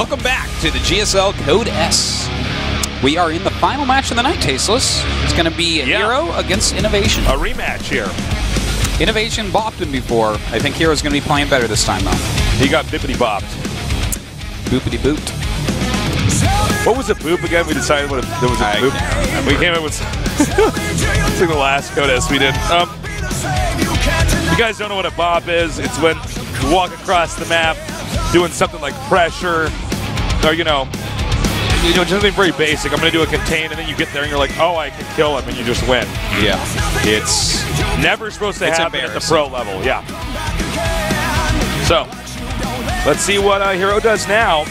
Welcome back to the GSL Code S. We are in the final match of the night, Tasteless. It's going to be Hero against Innovation. A rematch here. Innovation bopped him before. I think Hero's going to be playing better this time, though. He got bippity bopped. Boopity booped. What was a boop again? We decided what there was a boop. We came up with it's like the last Code S we did. You guys don't know what a bop is. It's when you walk across the map doing something like pressure, or you know, just something very basic. I'm going to do a contain, and then you get there and you're like, oh, I can kill him, and you just win. Yeah. It's never supposed to happen at the pro level. Yeah. So, let's see what Hero does now.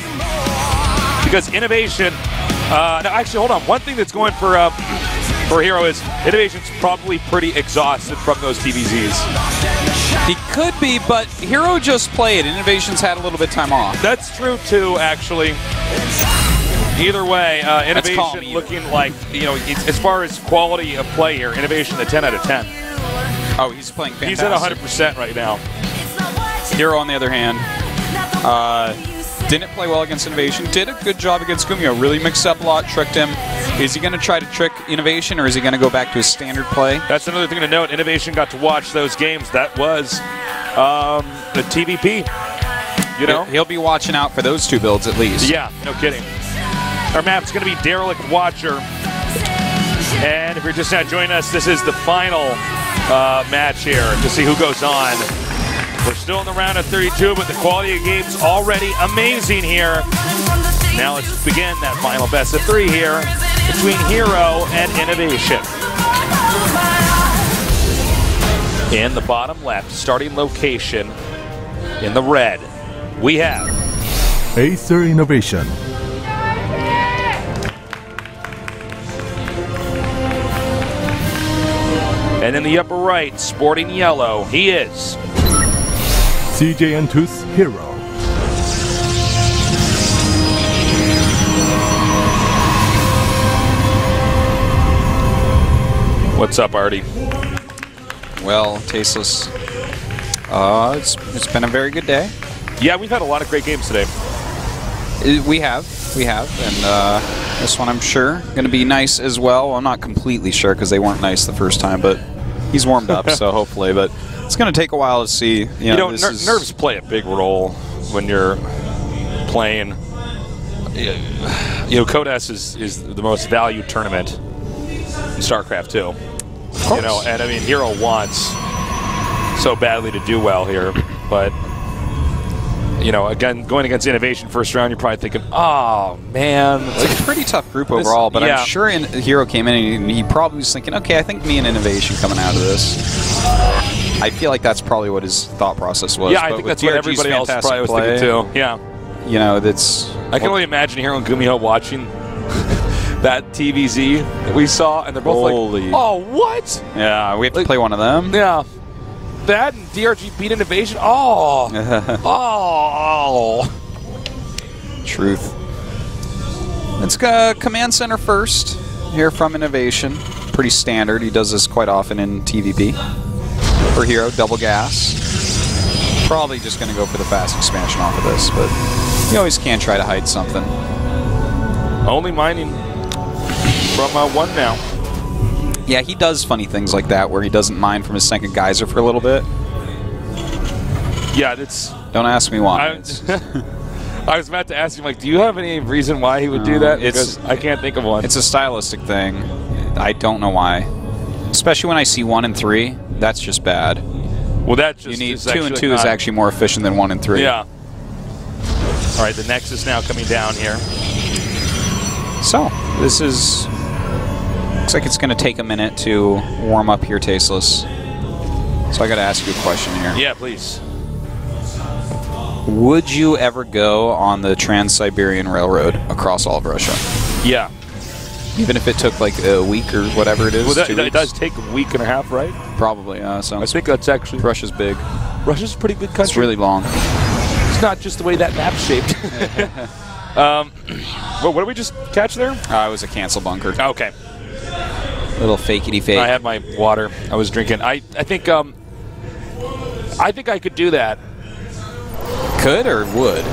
Because Innovation, now actually, hold on. One thing that's going for Hero is Innovation's probably pretty exhausted from those TVZs. He could be, but Hero just played. Innovation's had a little bit of time off. That's true, too, actually. Either way, Innovation looking like, you know, as far as quality of play here, Innovation a 10 out of 10. Oh, he's playing fantastic. He's at 100% right now. Hero, on the other hand, didn't play well against Innovation. Did a good job against Gumio. Really mixed up a lot, tricked him. Is he going to try to trick Innovation, or is he going to go back to his standard play? That's another thing to note. Innovation got to watch those games. That was the TVP. You know, he'll be watching out for those two builds at least. Yeah, no kidding. Our map's going to be Derelict Watcher. And if you're just now joining us, this is the final match here to see who goes on. We're still in the round of 32, but the quality of game's already amazing here. Now let's begin that final best of 3 here between Hero and Innovation. In the bottom left, starting location in the red, we have Acer Innovation. And in the upper right, sporting yellow, he is CJN2's Hero. What's up, Artie? Well, Tasteless, it's been a very good day. Yeah, we've had a lot of great games today. We have, and this one I'm sure going to be nice as well. I'm not completely sure because they weren't nice the first time, but he's warmed up, so hopefully. But it's going to take a while to see. You know, nerves play a big role when you're playing. You know, Code S is the most valued tournament in Starcraft 2. You know, and I mean, Hero wants so badly to do well here, but you know, again, going against Innovation first round, you're probably thinking, oh man, it's a pretty tough group overall. But I'm sure Hero came in and he probably was thinking, okay, I think me and Innovation coming out of this. I feel like that's probably what his thought process was. Yeah, I think that's what everybody else probably was thinking too. Yeah, you know, that's. I can only imagine Hero and Gumio watching that TVZ that we saw, and they're both like, oh, what? Yeah, we have to play one of them. Yeah. That and DRG beat Innovation. Oh. Truth. Let's go Command Center first here from Innovation. Pretty standard. He does this quite often in TVP. For Hero, double gas. Probably just going to go for the fast expansion off of this, but you always can try to hide something. Only mining from 1 now. Yeah, he does funny things like that where he doesn't mine from his second geyser for a little bit. Yeah, that's... Don't ask me why. I was about to ask him, like, do you have any reason why he would do that? Because I can't think of one. It's a stylistic thing. I don't know why. Especially when I see 1 and 3, that's just bad. Well, that just you need 2 and 2 is actually more efficient than 1 and 3. Yeah. All right, the Nexus now coming down here. So, this is... Looks like it's going to take a minute to warm up here, Tasteless. So I got to ask you a question here. Yeah, please. Would you ever go on the Trans-Siberian Railroad across all of Russia? Yeah. Even if it took like a week or whatever it is? Well, it does take a week and a half, right? Probably, so I think that's actually... Russia's big. Russia's a pretty big country. It's really long. It's not just the way that map's shaped. Well, what did we just catch there? It was a cancel bunker. Okay. Little fakey fake. I had my water. I was drinking. I think I could do that. Could or would?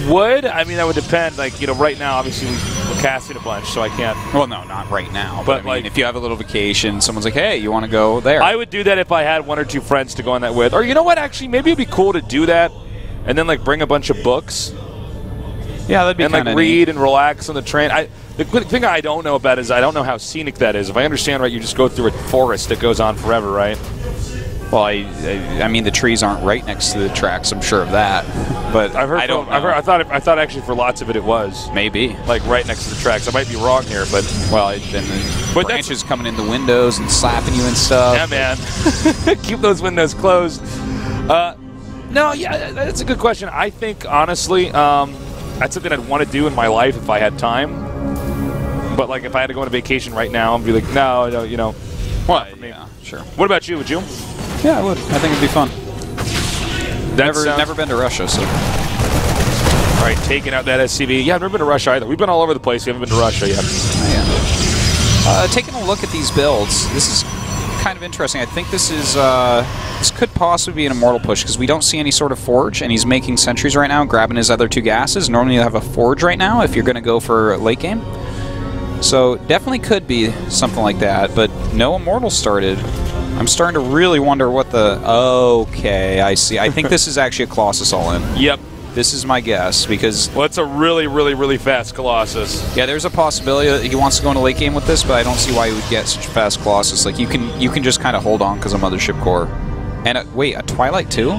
would. I mean, that would depend. Like, you know, right now, obviously, we're casting a bunch, so I can't. Well, no, not right now. But I mean, like, if you have a little vacation, someone's like, hey, you want to go there? I would do that if I had 1 or 2 friends to go on that with. Or you know what? Actually, maybe it'd be cool to do that and then, like, bring a bunch of books. Yeah, that'd be and, like, read and relax on the train. The thing I don't know about is I don't know how scenic that is. If I understand right, you just go through a forest that goes on forever, right? Well, I mean, the trees aren't right next to the tracks. I'm sure of that, but I've heard. I don't know. I thought actually for lots of it was maybe like right next to the tracks. I might be wrong here, but then the branches coming in the windows and slapping you and stuff. Yeah, man. Keep those windows closed. No, yeah, that's a good question. I think honestly, that's something I'd want to do in my life if I had time. But like, if I had to go on a vacation right now, I'd be like, no, you know. Well, yeah, sure. What about you? Would you? Yeah, I would. I think it'd be fun. Never been to Russia, so. All right, taking out that SCV. Yeah, I've never been to Russia either. We've been all over the place. We haven't been to Russia yet. Oh, yeah. Taking a look at these builds, this is kind of interesting. I think this is this could possibly be an immortal push because we don't see any sort of forge, and he's making sentries right now, grabbing his other 2 gases. Normally you have a forge right now if you're going to go for late game. So definitely could be something like that, but no immortal started. I'm starting to really wonder what the... Okay, I see. I think this is actually a Colossus all-in. Yep. This is my guess, because... Well, it's a really, really, really fast Colossus. Yeah, there's a possibility that he wants to go into late game with this, but I don't see why he would get such a fast Colossus. Like, you can just kind of hold on because of Mothership Core. And, wait, a Twilight too?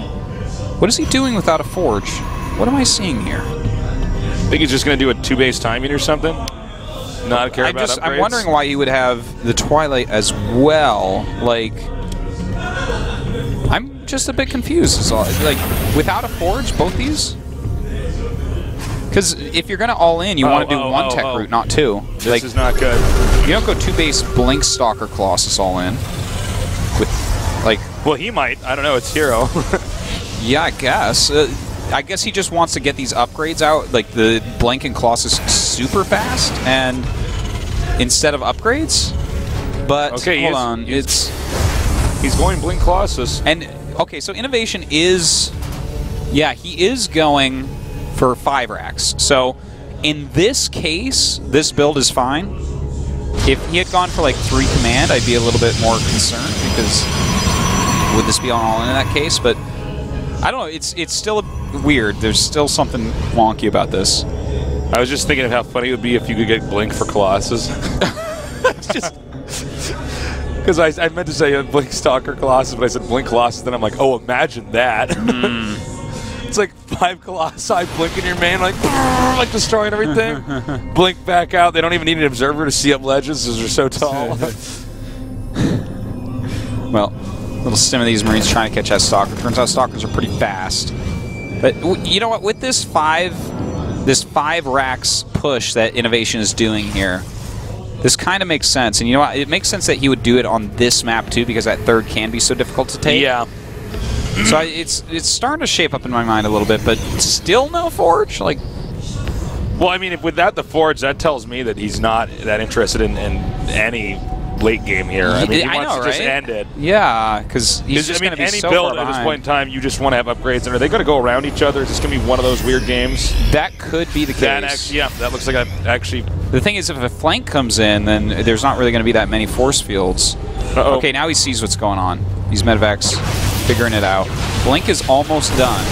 What is he doing without a Forge? What am I seeing here? I think he's just going to do a 2-base timing or something? Not care about upgrades? I'm wondering why he would have the Twilight as well. Like, I'm just a bit confused. Like, without a Forge, both these? Because if you're going to all in, you want to do one tech route, not 2. This is not good. You don't go 2-base Blink Stalker Colossus all in. With, like... Well, he might. I don't know. It's Hero. Yeah, I guess. I guess he just wants to get these upgrades out, like the Blink and Colossus super fast, and instead of upgrades. But okay, hold on, he's going Blink Colossus. And okay, so Innovation is, yeah, he is going for 5 racks. So in this case, this build is fine. If he had gone for like 3 command, I'd be a little bit more concerned because would this be all in that case? But I don't know. It's still weird. There's still something wonky about this. I was just thinking of how funny it would be if you could get Blink for Colossus. Just because I meant to say Blink Stalker Colossus, but I said Blink Colossus, then I'm like, oh, imagine that. It's like 5 Colossi blinking your main, like destroying everything. Blink back out. They don't even need an observer to see up ledges because they're so tall. Well, little stim of these Marines trying to catch that Stalker. Turns out Stalkers are pretty fast. But you know what? With this 5 racks push that Innovation is doing here, this kind of makes sense. And you know what? It makes sense that he would do it on this map too, because that 3rd can be so difficult to take. Yeah. So it's starting to shape up in my mind a little bit, but still no Forge? Like, well, I mean, without the Forge, that tells me that he's not that interested in any late game here. I mean, he wants to just end it. Yeah, because he's just going to be so build far at this point in time, you just want to have upgrades. And are they going to go around each other? Is this going to be one of those weird games? That could be the case. That looks like actually... The thing is, if a flank comes in, then there's not really going to be that many force fields. Okay, now he sees what's going on. He's Medivacs figuring it out. Blink is almost done.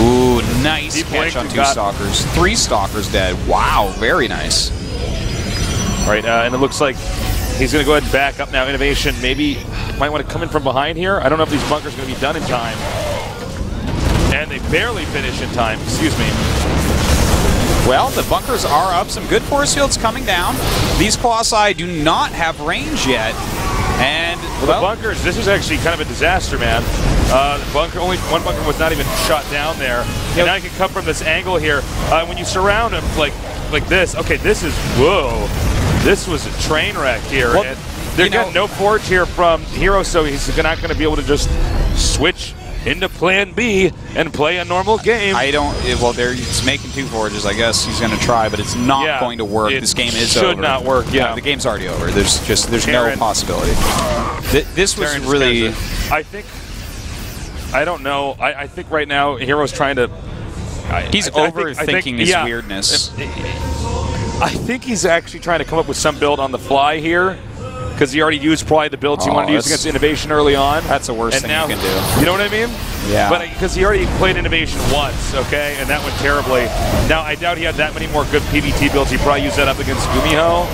Ooh, nice catch on 2 Stalkers. 3 Stalkers dead. Wow, very nice. All right, and it looks like he's going to go ahead and back up now. Innovation maybe might want to come in from behind here. I don't know if these bunkers are going to be done in time. And they barely finish in time. Excuse me. Well, the bunkers are up. Some good force fields coming down. These Colossi do not have range yet. And, well, the bunkers, this is actually kind of a disaster, man. Only one bunker was not even shot down there. And now you can come from this angle here. When you surround them like this, okay, this is, whoa. This was a train wreck here. Well, and they're getting no forge here from Hero, so he's not going to be able to just switch into Plan B and play a normal game. Well, he's making 2 forges. I guess he's going to try, but it's not going to work. This game is over. It should not work, yeah. The game's already over. There's no possibility. This was really... I don't know. I think right now Hero's trying to He's overthinking his weirdness. I think he's actually trying to come up with some build on the fly here, because he already used probably the builds he wanted to use against Innovation early on. That's the worst thing you can do. You know what I mean? Yeah. But because he already played Innovation once, okay, and that went terribly. Now, I doubt he had that many more good PvT builds. He probably used that up against Gumiho,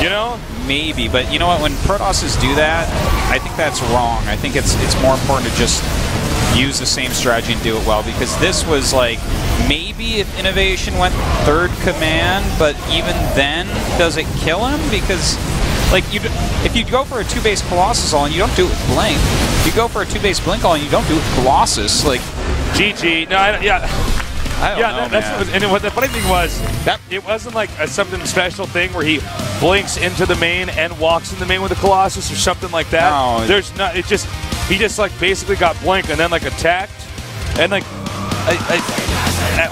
you know? Maybe, but you know what? When Protosses do that, I think that's wrong. I think it's more important to just use the same strategy and do it well, because this was like, maybe if Innovation went third command, but even then, does it kill him? Because, like, if you go for a 2-base Colossus all and you don't do it with Blink, you go for a 2-base Blink all and you don't do it with Colossus, like... GG. No, I don't know, that's and what the funny thing was, that it wasn't like a something special thing where he blinks into the main and walks in the main with a Colossus or something like that. No. There's not, he just like basically got Blink and then like attacked, and like,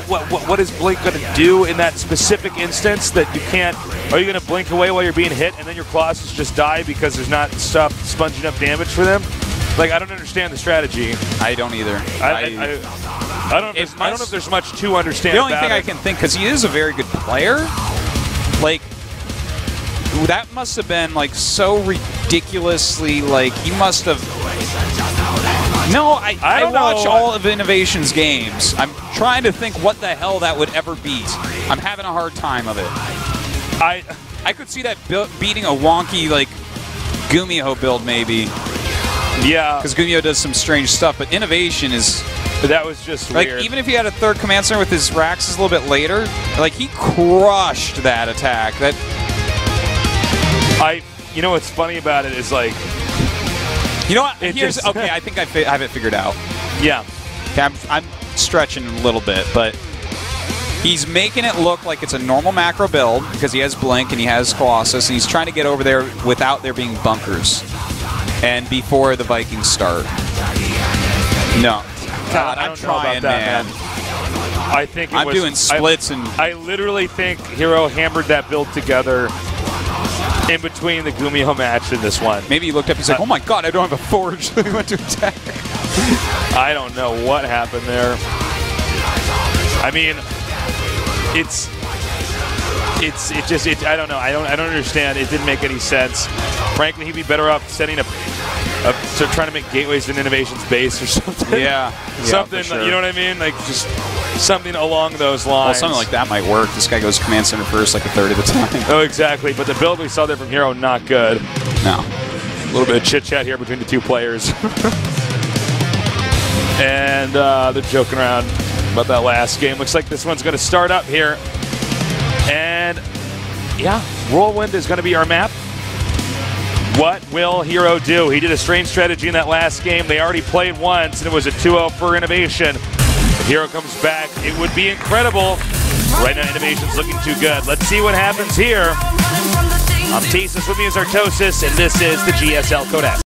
what is Blink going to do in that specific instance that you can't? Are you going to blink away while you're being hit and then your Colossus just die because there's not stuff sponging up damage for them? Like, I don't understand the strategy. I don't either. I don't know if there's much to understand. The only thing I can think, because he is a very good player, like, that must have been like so ridiculously, like, he must have. No, I watch all of Innovation's games. I'm trying to think what the hell that would ever beat. I'm having a hard time of it. I could see that beating a wonky, like, Gumiho build maybe. Yeah. Because Gumiho does some strange stuff, but Innovation is... That was just like, weird. even if he had a third command center with his Raxes a little bit later, like, he crushed that attack. You know what's funny about it is, like... You know what? Okay, I think I have it figured out. Yeah. Okay, I'm stretching a little bit, but he's making it look like it's a normal macro build because he has Blink and he has Colossus, and he's trying to get over there without there being bunkers and before the Vikings start. No. God, I'm trying, man. I think I'm doing splits and... I literally think Hero hammered that build together in between the Gumiho match and this one. Maybe he looked up, he's like, oh my god, I don't have a forge, so he went to attack. I don't know what happened there. I mean, I don't know. I don't understand. It didn't make any sense. Frankly, he'd be better off setting up trying to make gateways in Innovation's base or something. Yeah. Something, sure. You know what I mean? Like, just something along those lines. Well, something like that might work. This guy goes command center first like a third of the time. Oh, exactly. But the build we saw there from Hero, not good. No. A little bit of chit-chat here between the two players. And they're joking around about that last game. Looks like this one's going to start up here. And, yeah, Whirlwind is going to be our map. What will Hero do? He did a strange strategy in that last game. They already played once, and it was a 2-0 for Innovation. If Hero comes back, it would be incredible. Right now, Innovation's looking too good. Let's see what happens here. I'm Thesis, with me is Artosis, and this is the GSL Kodak.